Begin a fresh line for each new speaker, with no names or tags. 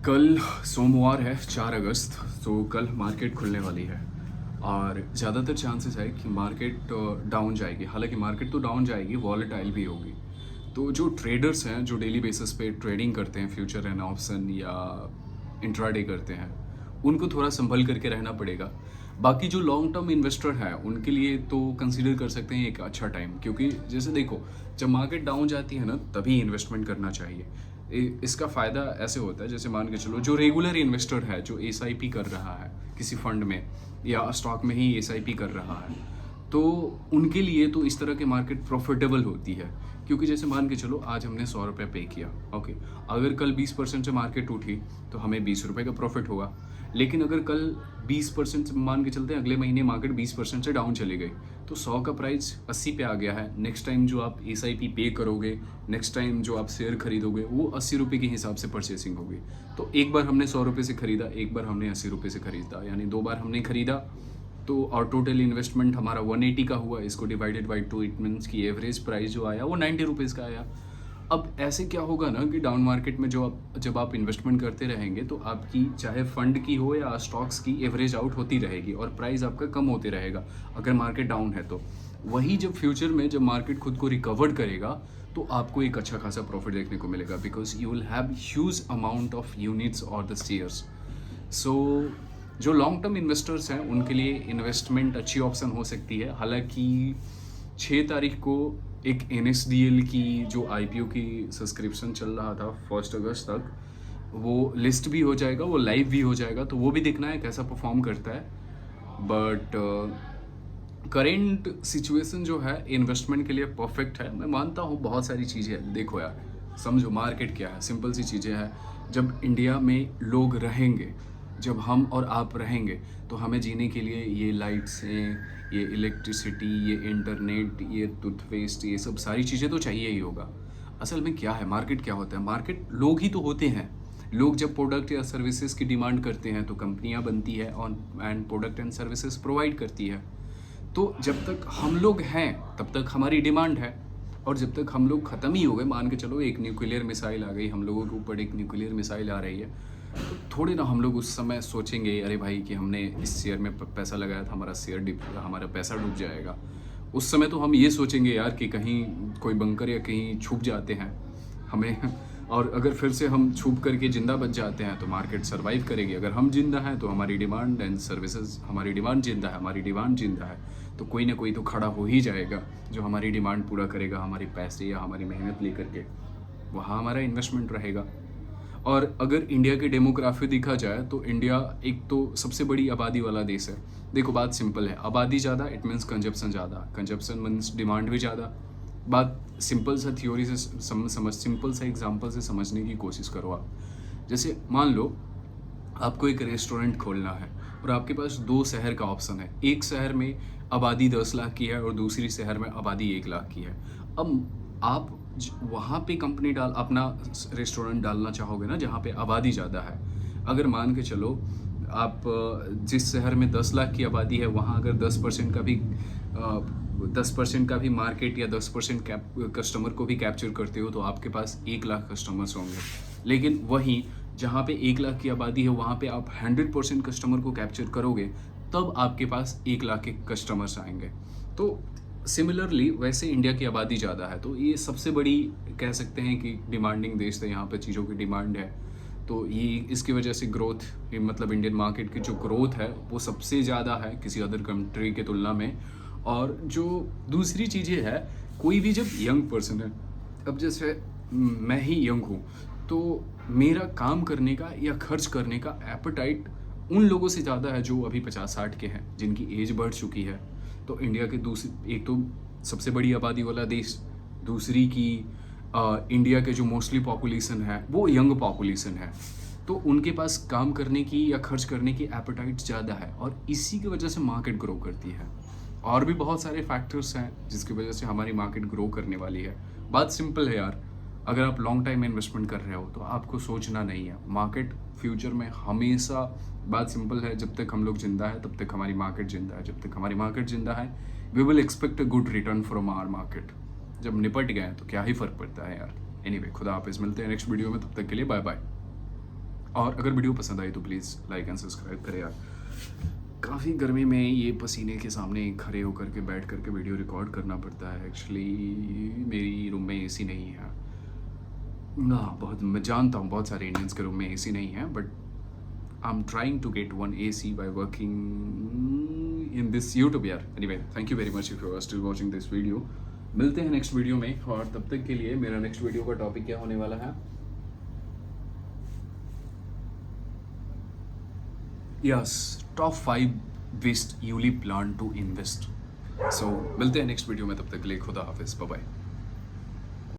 कल सोमवार है 4 अगस्त। तो कल मार्केट खुलने वाली है और ज़्यादातर चांसेस है कि मार्केट डाउन जाएगी। हालांकि मार्केट तो डाउन जाएगी, वॉलेटाइल भी होगी। तो जो ट्रेडर्स हैं जो डेली बेसिस पे ट्रेडिंग करते हैं, फ्यूचर एंड ऑप्शन या इंट्राडे करते हैं, उनको थोड़ा संभल करके रहना पड़ेगा। बाकी जो लॉन्ग टर्म इन्वेस्टर हैं उनके लिए तो कंसीडर कर सकते हैं एक अच्छा टाइम, क्योंकि जैसे देखो, जब मार्केट डाउन जाती है ना तभी इन्वेस्टमेंट करना चाहिए। इसका फ़ायदा ऐसे होता है, जैसे मान के चलो जो रेगुलर इन्वेस्टर है जो एसआईपी कर रहा है किसी फंड में या स्टॉक में ही एसआईपी कर रहा है, तो उनके लिए तो इस तरह के मार्केट प्रॉफिटेबल होती है। क्योंकि जैसे मान के चलो आज हमने 100 रुपये पे किया, ओके, अगर कल 20% से मार्केट उठी तो हमें 20 रुपये का प्रॉफिट होगा। लेकिन अगर कल 20% मान के चलते हैं, अगले महीने मार्केट 20% से डाउन चली गई, तो 100 का प्राइस 80 पे आ गया है। नेक्स्ट टाइम जो आप एसआईपी पे करोगे, नेक्स्ट टाइम जो आप शेयर खरीदोगे, वो 80 रुपये के हिसाब से परचेसिंग होगी। तो एक बार हमने 100 रुपये से खरीदा, एक बार हमने 80 रुपये से खरीदा, यानी 2 बार हमने खरीदा। तो और टोटल इन्वेस्टमेंट हमारा 180 का हुआ। इसको डिवाइडेड बाई 2, इट मीन्स की एवरेज प्राइस जो आया वो 90 रुपीज़ का आया। अब ऐसे क्या होगा ना कि डाउन मार्केट में जब आप इन्वेस्टमेंट करते रहेंगे तो आपकी चाहे फंड की हो या स्टॉक्स की, एवरेज आउट होती रहेगी और प्राइस आपका कम होते रहेगा अगर मार्केट डाउन है तो। वही जब फ्यूचर में जब मार्केट खुद को रिकवर करेगा तो आपको एक अच्छा खासा प्रॉफिट देखने को मिलेगा, because you will have huge amount of units और द शेयर्स। सो जो लॉन्ग टर्म इन्वेस्टर्स हैं उनके लिए इन्वेस्टमेंट अच्छी ऑप्शन हो सकती है। हालांकि 6 तारीख को एक NSDL की जो IPO की सब्सक्रिप्शन चल रहा था 1 अगस्त तक, वो लिस्ट भी हो जाएगा, वो लाइव भी हो जाएगा, तो वो भी देखना है कैसा परफॉर्म करता है। बट करेंट सिचुएशन जो है इन्वेस्टमेंट के लिए परफेक्ट है। मैं मानता हूँ बहुत सारी चीज़ें हैं। देखो यार, समझो मार्केट क्या है, सिंपल सी चीज़ें हैं। जब इंडिया में लोग रहेंगे, जब हम और आप रहेंगे, तो हमें जीने के लिए ये लाइट्स हैं, ये इलेक्ट्रिसिटी, ये इंटरनेट, ये टूथपेस्ट, ये सब सारी चीज़ें तो चाहिए ही होगा। असल में क्या है, मार्केट क्या होता है, मार्केट लोग ही तो होते हैं। लोग जब प्रोडक्ट या सर्विसेज की डिमांड करते हैं तो कंपनियां बनती है और and product and services provide करती है। तो जब तक हम लोग हैं तब तक हमारी डिमांड है, और जब तक हम लोग ख़त्म ही हो गए, मान के चलो एक न्यूक्लियर मिसाइल आ गई, हम लोगों के ऊपर एक न्यूक्लियर मिसाइल आ रही है, तो थोड़ी ना हम लोग उस समय सोचेंगे अरे भाई कि हमने इस शेयर में पैसा लगाया था, हमारा पैसा डूब जाएगा। उस समय तो हम ये सोचेंगे यार कि कहीं कोई बंकर या कहीं छुप जाते हैं हमें और अगर फिर से हम छुप करके ज़िंदा बच जाते हैं तो मार्केट सर्वाइव करेगी। अगर हम जिंदा हैं तो हमारी डिमांड एंड सर्विसेज, हमारी डिमांड जिंदा है, हमारी डिमांड जिंदा है, तो कोई ना कोई तो खड़ा हो ही जाएगा जो हमारी डिमांड पूरा करेगा, हमारे पैसे या हमारी मेहनत लेकर के। वहाँ हमारा इन्वेस्टमेंट रहेगा। और अगर इंडिया की डेमोग्राफी देखा जाए तो इंडिया एक तो सबसे बड़ी आबादी वाला देश है। देखो बात सिंपल है, आबादी ज़्यादा इट मीन्स कंजप्शन ज़्यादा, कंजप्शन मीन्स डिमांड भी ज़्यादा। बात सिंपल सा थ्योरी से सिंपल सा एग्जांपल से समझने की कोशिश करो आप। जैसे मान लो आपको एक रेस्टोरेंट खोलना है और आपके पास 2 शहर का ऑप्शन है। एक शहर में आबादी 10 लाख की है और दूसरी शहर में आबादी 1 लाख की है। अब आप वहाँ पे कंपनी अपना रेस्टोरेंट डालना चाहोगे ना जहाँ पे आबादी ज़्यादा है। अगर मान के चलो आप जिस शहर में 10 लाख की आबादी है वहाँ अगर 10% का भी मार्केट या 10% कस्टमर को भी कैप्चर करते हो तो आपके पास 1 लाख कस्टमर्स होंगे। लेकिन वहीं जहाँ पे 1 लाख की आबादी है वहाँ पे आप 100% कस्टमर को कैप्चर करोगे, तब आपके पास 1 लाख के कस्टमर्स आएंगे। तो सिमिलरली वैसे इंडिया की आबादी ज़्यादा है, तो ये सबसे बड़ी कह सकते हैं कि डिमांडिंग देश है, यहाँ पे चीज़ों की डिमांड है। तो ये इसकी वजह से ग्रोथ, मतलब इंडियन मार्केट की जो ग्रोथ है वो सबसे ज़्यादा है किसी अदर कंट्री के तुलना में। और जो दूसरी चीज़ें है, कोई भी जब यंग पर्सन है, अब जैसे मैं ही यंग हूँ, तो मेरा काम करने का या खर्च करने का एपेटाइट उन लोगों से ज़्यादा है जो अभी 50-60 के हैं, जिनकी एज बढ़ चुकी है। तो इंडिया के दूसरी, एक तो सबसे बड़ी आबादी वाला देश, दूसरी की इंडिया के जो मोस्टली पॉपुलेशन है वो यंग पॉपुलेशन है, तो उनके पास काम करने की या खर्च करने की एपेटाइट ज़्यादा है और इसी की वजह से मार्केट ग्रो करती है। और भी बहुत सारे फैक्टर्स हैं जिसकी वजह से हमारी मार्केट ग्रो करने वाली है। बात सिंपल है यार, अगर आप लॉन्ग टाइम इन्वेस्टमेंट कर रहे हो तो आपको सोचना नहीं है, मार्केट फ्यूचर में हमेशा, बात सिंपल है, जब तक हम लोग जिंदा है तब तक हमारी मार्केट जिंदा है, जब तक हमारी मार्केट जिंदा है we will expect a good return from our market. जब निपट गए तो क्या ही फ़र्क पड़ता है यार। एनीवे, खुदा हाफिज़, मिलते हैं नेक्स्ट वीडियो में, तब तक के लिए बाय बाय। और अगर वीडियो पसंद आई तो प्लीज़ लाइक एंड सब्सक्राइब करें यार। काफ़ी गर्मी में ये पसीने के सामने खड़े होकर के बैठ करके वीडियो रिकॉर्ड करना पड़ता है। एक्चुअली मेरी रूम में एसी नहीं है ना, बहुत मैं जानता हूँ बहुत सारे इंडियंस के रूम में एसी नहीं है, but I am trying to get one AC by working in this YouTube यार। Anyway, thank you very much if you are still watching this video. मिलते हैं नेक्स्ट वीडियो में, और तब तक के लिए मेरा नेक्स्ट वीडियो का टॉपिक क्या होने वाला है? यस, टॉप 5 वेस्ट यूली प्लान टू इन्वेस्ट। सो मिलते हैं नेक्स्ट वीडियो में, तब तक के लिए खुदा हाफिज, बाय बाय।